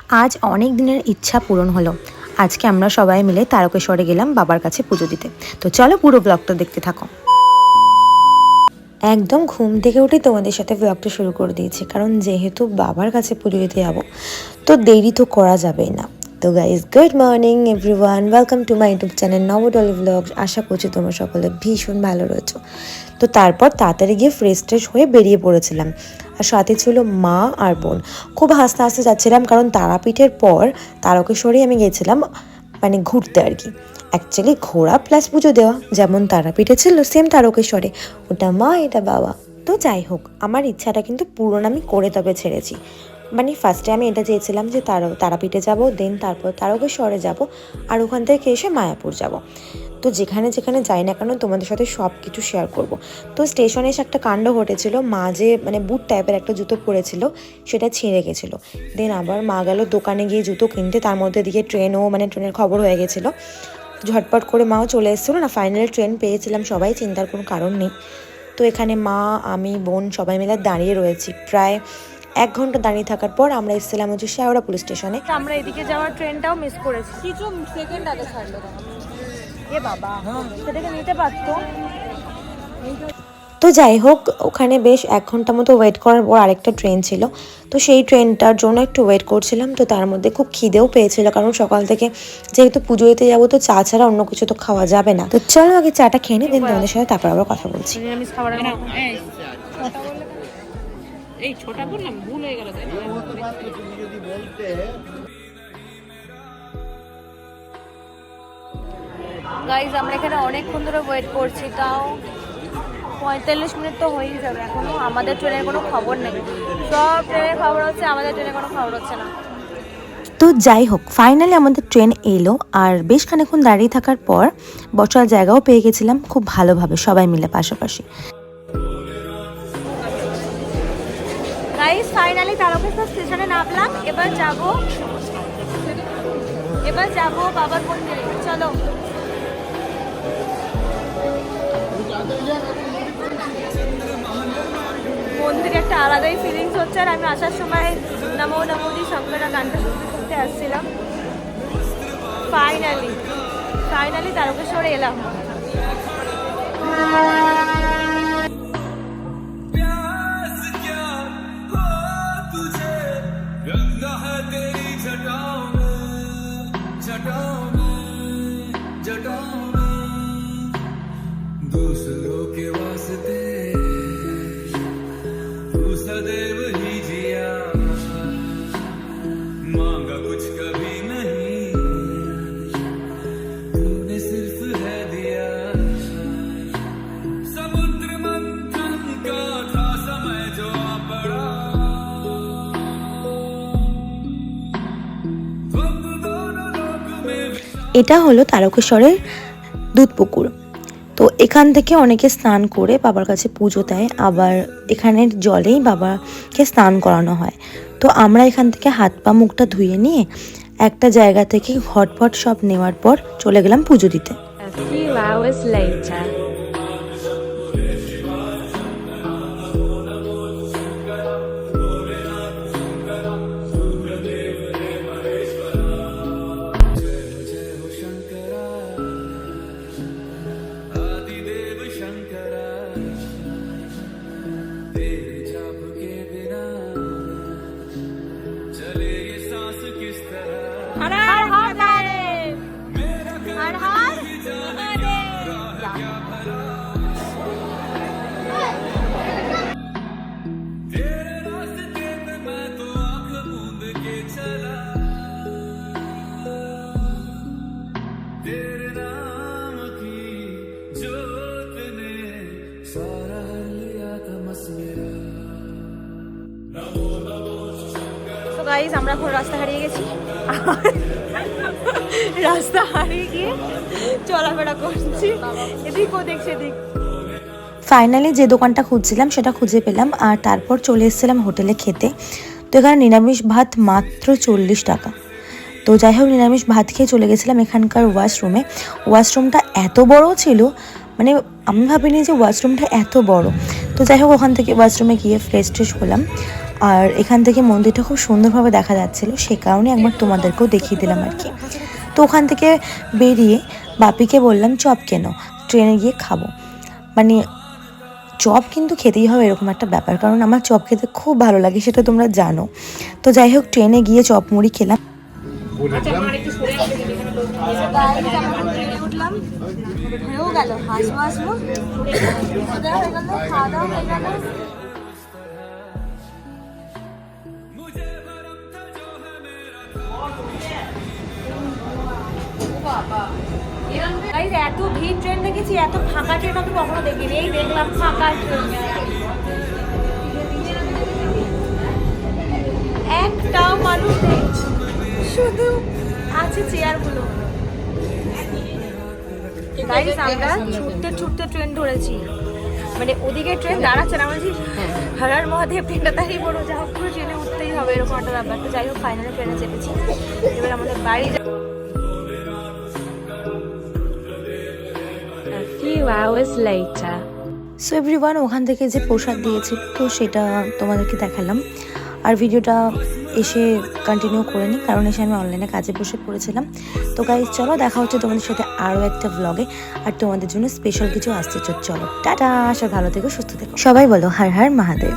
আজ অনেক দিনের ইচ্ছা পূরণ হলো। আজকে আমরা সবাই মিলে তারকেশ্বরে গেলাম বাবার কাছে পুজো দিতে। তো চলো পুরো ব্লগটা দেখতে থাকো। একদম ঘুম থেকে উঠে তোমাদের সাথে ব্লগটা শুরু করে দিয়েছি, কারণ যেহেতু বাবার কাছে পুজো দিতে যাবো তো দেরি তো করা যাবে না। তো guys, good morning everyone, welcome to my YouTube channel নবডলি ব্লগস। আশা করছি তোমরা সকলে ভীষণ ভালো রয়েছো। তো তারপর তাড়াতাড়ি গিয়ে ফ্রেশ ট্রেশ হয়ে বেরিয়ে পড়েছিলাম, আর সাথে ছিল মা আর বোন। খুব হাসতে হাসতে যাচ্ছিলাম, কারণ তারাপীঠের পর তারকেশ্বরেই আমি গেছিলাম মানে ঘুরতে আর কি। অ্যাকচুয়ালি ঘোরা প্লাস পুজো দেওয়া, যেমন তারাপীঠে ছিল সেম তারকেশ্বরে, ওটা মা এটা বাবা। তো যাই হোক, আমার ইচ্ছাটা কিন্তু পূরণ আমি করে তবে ছেড়েছি। মানে ফার্স্টে আমি এটা চেয়েছিলাম যে তারাপীঠে যাব, দেন তারপর তারকেশ্বরে যাব, আর ওখান থেকে এসে মায়াপুর যাব। তো যেখানে যেখানে যাই না কেন তোমাদের সাথে সব কিছু শেয়ার করব। তো স্টেশনে এসে একটা কাণ্ড ঘটেছিল, মা যে মানে বুট টাইপের একটা জুতো পরেছিল সেটা ছিঁড়ে গেছিলো। দেন আবার মা গেল দোকানে গিয়ে জুতো কিনতে, তার মধ্যে দিকে ট্রেনের খবর হয়ে গেছিলো। ঝটপট করে মাও চলে এসেছিলো না, ফাইনাল ট্রেন পেয়েছিলাম সবাই, চিন্তার কোনো কারণ নেই। তো এখানে মা, আমি, বোন সবাই মিলে দাঁড়িয়ে রয়েছি। প্রায় 1 ঘন্টা দাঁড়িয়ে থাকার পর আমরা এসেছিলাম হচ্ছে শেওড়া পুলিশ স্টেশনে। আমরা এদিকে যাওয়ার ট্রেনটাও মিস করেছি, কিছু সেকেন্ড আগে ছাড়লো। এ বাবা, সেটাকে নিতে পারতো। তো যাই হোক, ওখানে বেশ 1 ঘন্টা মতো ওয়েট করার পর আরেকটা ট্রেন ছিল, তো সেই ট্রেনটার জন্য একটু ওয়েট করছিলাম। তো তার মধ্যে খুব খিদেও পেয়েছিল, কারণ সকাল থেকে যেহেতু পুজো দিতে যাবো তো চা ছাড়া অন্য কিছু তো খাওয়া যাবে না। তো চলো আগে চাটা খেয়ে নিই, দেন তোমাদের সাথে তারপর আবার কথা বলছি। নিরামিষ খাবারের এই ছোটা বললাম, ভুল হয়ে গেল। গাইজ, আমরা এখানে অনেকক্ষণ ধরে ওয়েট করছি, তাও 45 মিনিট তো হয়েই যাবে এখনো। আমাদের ট্রেনের কোনো খবর নেই, সব ট্রেনের খবর হচ্ছে, আমাদের ট্রেনের কোনো খবর হচ্ছে না। তো যাই হোক, ফাইনালি আমাদের ট্রেন এলো, আর বেশ খানিকক্ষণ দাঁড়িয়ে থাকার পর বসার জায়গাও পেয়ে গেছিলাম খুব ভালোভাবে সবাই মিলে পাশাপাশি। গাইজ, ফাইনালি তারকেশ্বর স্টেশনে নামলাম। এবার যাব বাবার মন্দিরে। চলো। মন্দিরে একটা আলাদাই ফিলিংস হচ্ছে, আর আমি আসার সময় নমো নমোদি শঙ্করা গানটা শুনতে শুনতে আসছিলাম। ফাইনালি তারকেশ্বরে এলাম। दूसरों के वास्ते तू सदैव ही जिया, मांगा कुछ कभी नहीं, तूने सिर्फ है दिया। समुद्र मंथन का था समय जो आ पड़ा, दोनों लोक में এটা হলো তারকেশ্বরের দুধপুকুর। তো এখান থেকে অনেকে স্নান করে বাবার কাছে পুজো দেয়, আবার এখানের জলেই বাবাকে স্নান করানো হয়। তো আমরা এখান থেকে হাত পা মুখটা ধুয়ে নিয়ে একটা জায়গা থেকে ঘটপট সব নেওয়ার পর চলে গেলাম পুজো দিতে। গাইজ, আমরা এখন রাস্তা হারিয়ে গেছি। রাস্তা হারিয়ে গিয়ে চলাফেরা করছি, এদিক ওদিক সেদিক। ফাইনালি যে দোকানটা খুঁজছিলাম সেটা খুঁজে পেলাম, আর তারপর চলে এসেছিলাম হোটেলে খেতে। তো এখানে নিরামিষ ভাত মাত্র 40 টাকা। তো যাই হোক, নিরামিষ ভাত খেয়ে চলে গেছিলাম এখানকার ওয়াশরুমে। ওয়াশরুমটা এত বড় ছিল, মানে আমি ভাবিনি যে ওয়াশরুমটা এত বড়। তো যাই হোক, ওখান থেকে ওয়াশরুমে গিয়ে ফ্রেশ ট্রেশ হলাম, আর এখান থেকে মন্দিরটা খুব সুন্দরভাবে দেখা যাচ্ছিল, সে কারণে একবার তোমাদেরকেও দেখিয়ে দিলাম আর কি। তো ওখান থেকে বেরিয়ে বাপিকে বললাম চপ কেন, ট্রেনে গিয়ে খাবো। মানে চপ কিন্তু খেতেই হবে এরকম একটা ব্যাপার, কারণ আমার চপ খেতে খুব ভালো লাগে, সেটা তোমরা জানো। তো যাই হোক, ট্রেনে গিয়ে চপ মুড়ি খেলাম। ট্রেনে উঠলাম, হয়েও গেল, হাসবো হাসবো, খাওয়া দাওয়া হয়ে গেল। Guys, এত ভিড় ট্রেন দেখেছি, এত ফাঁকা ট্রেন আমি কখনো দেখিনি। এই দেখলাম ফাঁকা ট্রেন, একটাও মানুষ নেই, শুধু আছে চেয়ারগুলো। Guys, আমরা ছুটতে ছুটতে ট্রেন ধরেছি, মানে ওদিকে ট্রেন দাঁড়াচ্ছে না, বলছি হর হর মহাদেব, ট্রেনটা দাঁড়িয়ে পড়ো, যা হোক করে ট্রেনে উঠতেই হবে, এরকম একটা ব্যাপার। তো যাই হোক, ফাইনালি ট্রেনে চেপেছি, এবার আমাদের বাড়ি যা। A few hours later. So everyone, ওখান থেকে যে প্রসাদ দিয়েছিল তো সেটা তোমাদেরকে দেখালাম। আর ভিডিওটা এসে কন্টিনিউ করে নিই, কারণ এসে আমি অনলাইনে কাজে বসে পড়েছিলাম। তো গাইজ চলো, দেখা হচ্ছে তোমাদের সাথে আরও একটা ভ্লগে, আর তোমাদের জন্য স্পেশাল কিছু আসছে। চলো টাটা, সব ভালো থেকো, সুস্থ থেকো, সবাই বলো হর হর মহাদেব।